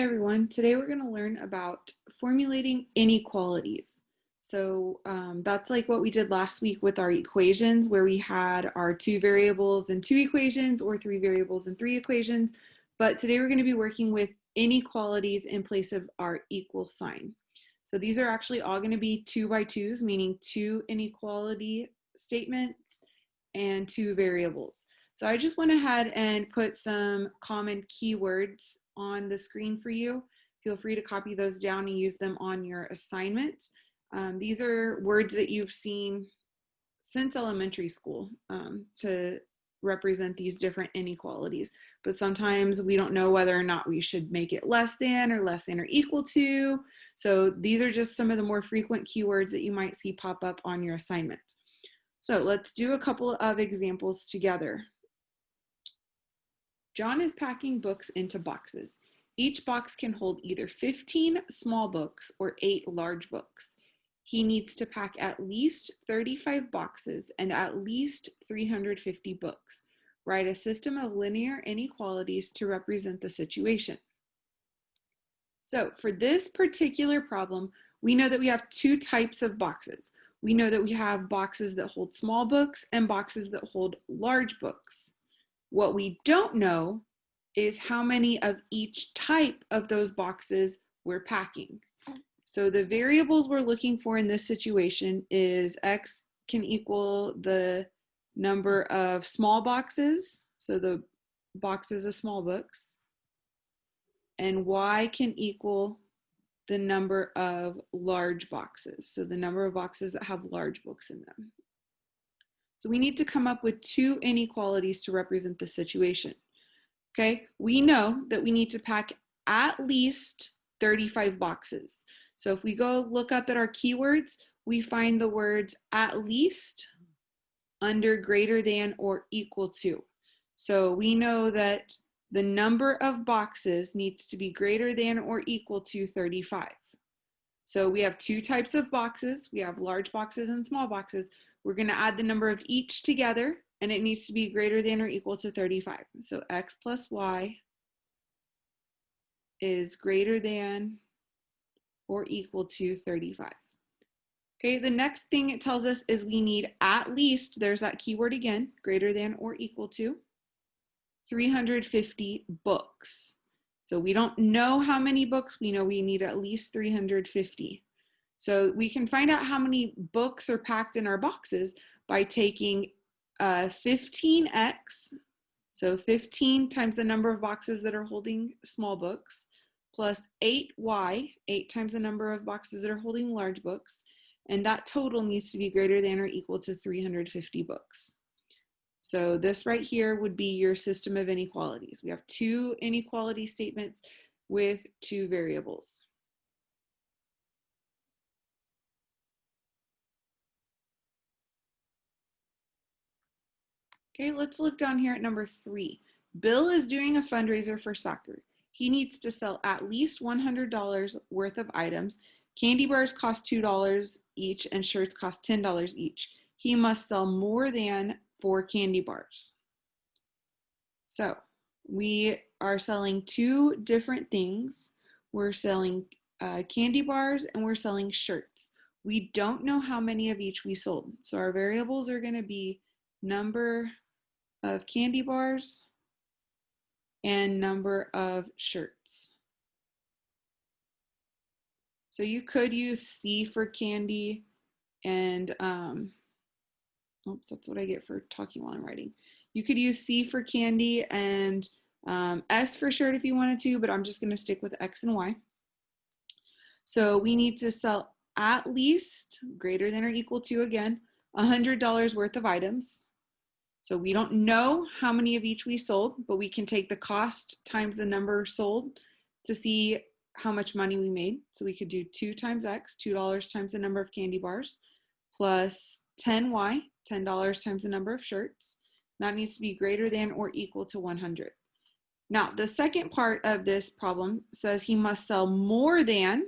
everyone. Today we're going to learn about formulating inequalities. That's like what we did last week with our equations, where we had our 2 variables and 2 equations, or 3 variables and 3 equations. But today we're going to be working with inequalities in place of our equal sign. So these are actually all going to be 2 by 2s, meaning 2 inequality statements and 2 variables. So I just went ahead and put some common keywords on the screen for you. Feel free to copy those down and use them on your assignment. These are words that you've seen since elementary school to represent these different inequalities. But sometimes we don't know whether or not we should make it less than or equal to. So these are just some of the more frequent keywords that you might see pop up on your assignment. So let's do a couple of examples together. John is packing books into boxes. Each box can hold either 15 small books or 8 large books. He needs to pack at least 35 boxes and at least 350 books. Write a system of linear inequalities to represent the situation. So for this particular problem, we know that we have 2 types of boxes. We know that we have boxes that hold small books and boxes that hold large books. What we don't know is how many of each type of those boxes we're packing. So the variables we're looking for in this situation is X can equal the number of small boxes, so the boxes of small books, and Y can equal the number of large boxes, so the number of boxes that have large books in them. So we need to come up with 2 inequalities to represent the situation. Okay, we know that we need to pack at least 35 boxes. So if we go look up at our keywords, we find the words at least under greater than or equal to. So we know that the number of boxes needs to be greater than or equal to 35. So we have 2 types of boxes. We have large boxes and small boxes. We're going to add the number of each together, and it needs to be greater than or equal to 35. So X plus Y is greater than or equal to 35. Okay, the next thing it tells us is we need at least, there's that keyword again, greater than or equal to 350 books. So we don't know how many books, we know we need at least 350. So we can find out how many books are packed in our boxes by taking 15x, so 15 times the number of boxes that are holding small books, plus 8y, 8 times the number of boxes that are holding large books, and that total needs to be greater than or equal to 350 books. So this right here would be your system of inequalities. We have 2 inequality statements with 2 variables. Okay, let's look down here at number 3. Bill is doing a fundraiser for soccer. He needs to sell at least $100 worth of items. Candy bars cost $2 each and shirts cost $10 each. He must sell more than 4 candy bars. So we are selling 2 different things. We're selling candy bars and we're selling shirts. We don't know how many of each we sold. So our variables are going to be number of candy bars and number of shirts. So you could use C for candy and, oops, that's what I get for talking while I'm writing. You could use C for candy and S for shirt if you wanted to, but I'm just gonna stick with X and Y. So we need to sell at least, greater than or equal to, again, $100 worth of items. So we don't know how many of each we sold, but we can take the cost times the number sold to see how much money we made. So we could do 2 times X, $2 times the number of candy bars, plus 10Y, $10 times the number of shirts. That needs to be greater than or equal to 100. Now, the second part of this problem says he must sell more than,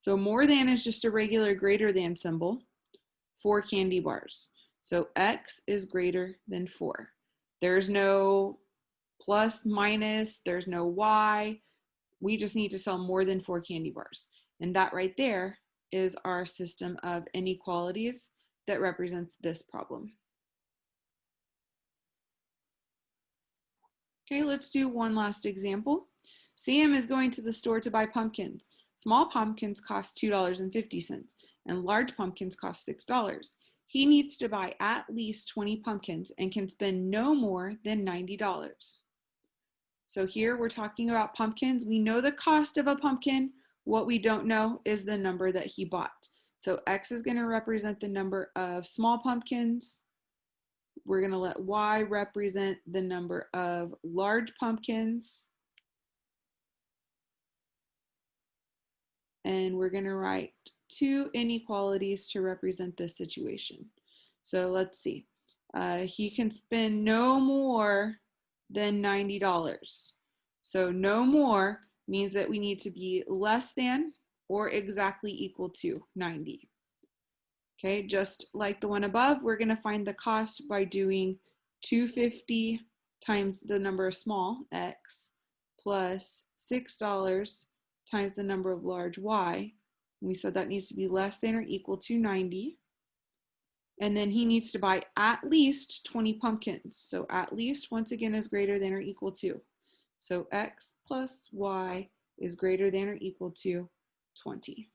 so more than is just a regular greater than symbol, 4 candy bars. So X is greater than 4. There's no plus, minus, there's no Y. We just need to sell more than 4 candy bars. And that right there is our system of inequalities that represents this problem. Okay, let's do one last example. Sam is going to the store to buy pumpkins. Small pumpkins cost $2.50 and large pumpkins cost $6. He needs to buy at least 20 pumpkins and can spend no more than $90. So here we're talking about pumpkins. We know the cost of a pumpkin. What we don't know is the number that he bought. So X is going to represent the number of small pumpkins. We're going to let Y represent the number of large pumpkins. And we're going to write 2 inequalities to represent this situation. So let's see. He can spend no more than $90. So no more means that we need to be less than or exactly equal to 90. Okay, just like the one above, we're going to find the cost by doing 250 times the number of small, X, plus $6 times the number of large, Y. We said that needs to be less than or equal to 90. And then he needs to buy at least 20 pumpkins. So at least, once again, is greater than or equal to. So X plus Y is greater than or equal to 20.